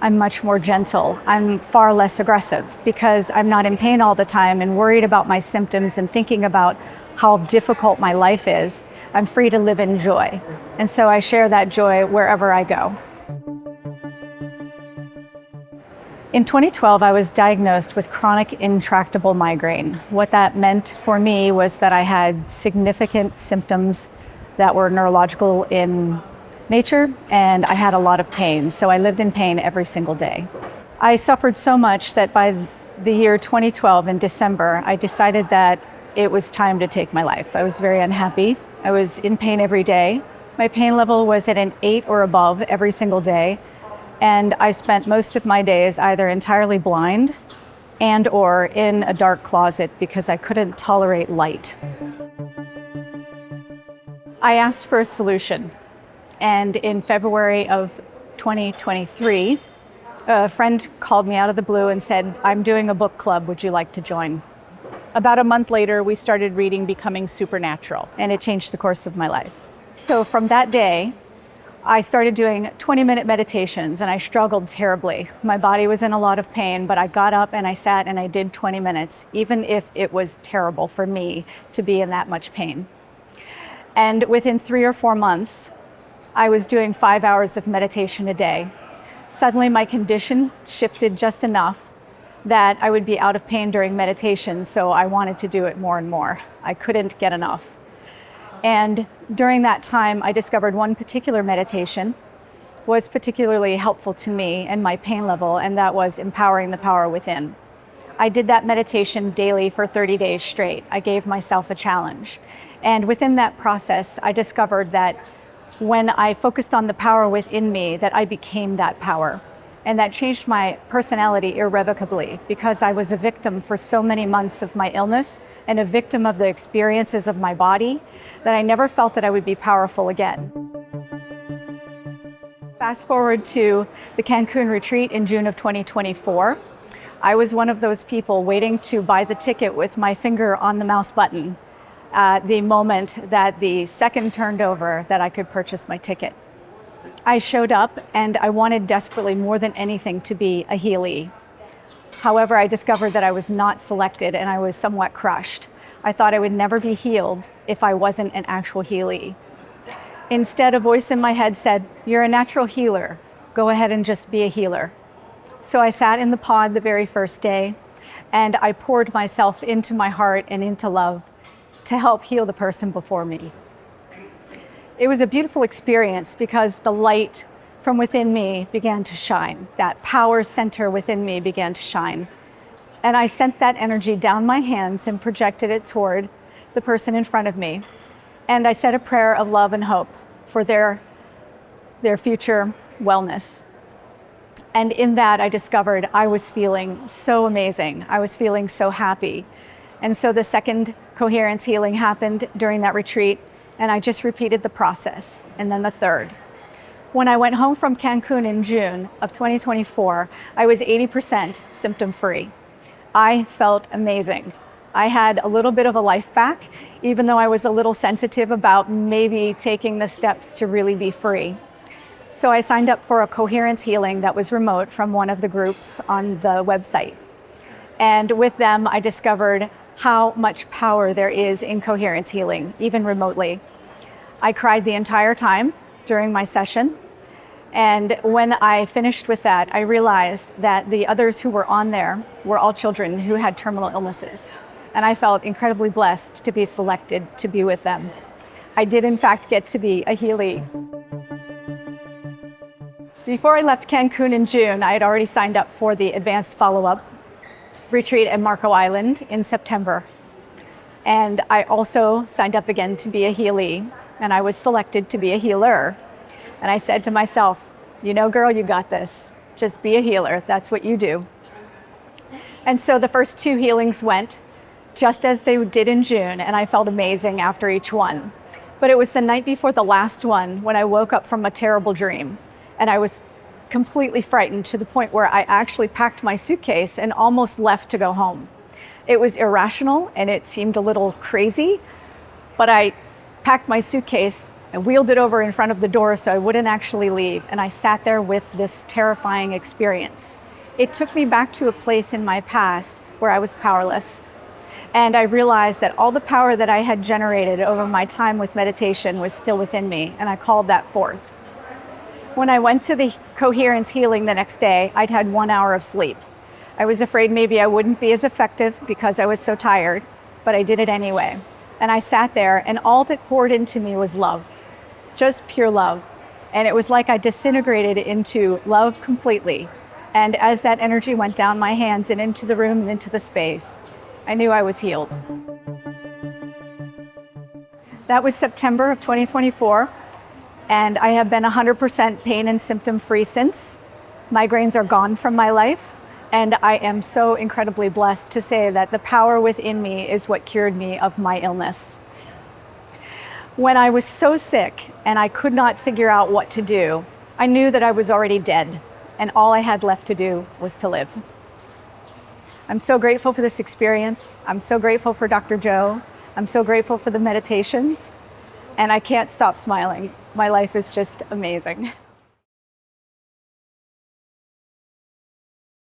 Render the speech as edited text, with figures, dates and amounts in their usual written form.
I'm much more gentle. I'm far less aggressive because I'm not in pain all the time and worried about my symptoms and thinking about how difficult my life is. I'm free to live in joy. And so I share that joy wherever I go. In 2012, I was diagnosed with chronic intractable migraine. What that meant for me was that I had significant symptoms that were neurological in nature, and I had a lot of pain. So I lived in pain every single day. I suffered so much that by the year 2012, in December, I decided that it was time to take my life. I was very unhappy. I was in pain every day. My pain level was at an 8 or above every single day. And I spent most of my days either entirely blind and or in a dark closet because I couldn't tolerate light. I asked for a solution. And in February of 2023, a friend called me out of the blue and said, "I'm doing a book club, would you like to join?" About a month later, we started reading Becoming Supernatural, and it changed the course of my life. So from that day, I started doing 20-minute meditations, and I struggled terribly. My body was in a lot of pain, but I got up and I sat and I did 20 minutes, even if it was terrible for me to be in that much pain. And within 3 or 4 months, I was doing 5 hours of meditation a day. Suddenly my condition shifted just enough that I would be out of pain during meditation, so I wanted to do it more and more. I couldn't get enough. And during that time, I discovered one particular meditation was particularly helpful to me and my pain level, and that was empowering the power within. I did that meditation daily for 30 days straight. I gave myself a challenge. And within that process, I discovered that when I focused on the power within me, that I became that power. And that changed my personality irrevocably because I was a victim for so many months of my illness and a victim of the experiences of my body that I never felt that I would be powerful again. Fast forward to the Cancun retreat in June of 2024. I was one of those people waiting to buy the ticket with my finger on the mouse button at the moment that the second turned over that I could purchase my ticket. I showed up and I wanted desperately more than anything to be a healee. However, I discovered that I was not selected and I was somewhat crushed. I thought I would never be healed if I wasn't an actual healee. Instead, a voice in my head said, "You're a natural healer. Go ahead and just be a healer." So I sat in the pod the very first day and I poured myself into my heart and into love to help heal the person before me. It was a beautiful experience because the light from within me began to shine. That power center within me began to shine. And I sent that energy down my hands and projected it toward the person in front of me. And I said a prayer of love and hope for their future wellness. And in that, I discovered I was feeling so amazing. I was feeling so happy. And so the second Coherence Healing happened during that retreat, and I just repeated the process, and then the third. When I went home from Cancun in June of 2024, I was 80% symptom-free. I felt amazing. I had a little bit of a life back, even though I was a little sensitive about maybe taking the steps to really be free. So I signed up for a Coherence Healing that was remote from one of the groups on the website. And with them, I discovered how much power there is in Coherence Healing, even remotely. I cried the entire time during my session. And when I finished with that, I realized that the others who were on there were all children who had terminal illnesses. And I felt incredibly blessed to be selected to be with them. I did, in fact, get to be a healee. Before I left Cancun in June, I had already signed up for the advanced follow-up retreat at Marco Island in September. And I also signed up again to be a healee, and I was selected to be a healer. And I said to myself, "You know, girl, you got this. Just be a healer. That's what you do." And so the first 2 healings went just as they did in June, and I felt amazing after each one. But it was the night before the last one when I woke up from a terrible dream, and I was completely frightened to the point where I actually packed my suitcase and almost left to go home. It was irrational and it seemed a little crazy, but I packed my suitcase I wheeled it over in front of the door so I wouldn't actually leave, and I sat there with this terrifying experience. It took me back to a place in my past where I was powerless. And I realized that all the power that I had generated over my time with meditation was still within me, and I called that forth. When I went to the Coherence Healing the next day, I'd had 1 hour of sleep. I was afraid maybe I wouldn't be as effective because I was so tired, but I did it anyway. And I sat there, and all that poured into me was love, just pure love. And it was like I disintegrated into love completely. And as that energy went down my hands and into the room and into the space, I knew I was healed. That was September of 2024, and I have been 100% pain and symptom-free since. Migraines are gone from my life, and I am so incredibly blessed to say that the power within me is what cured me of my illness. When I was so sick and I could not figure out what to do, I knew that I was already dead, and all I had left to do was to live. I'm so grateful for this experience. I'm so grateful for Dr. Joe. I'm so grateful for the meditations, and I can't stop smiling. My life is just amazing.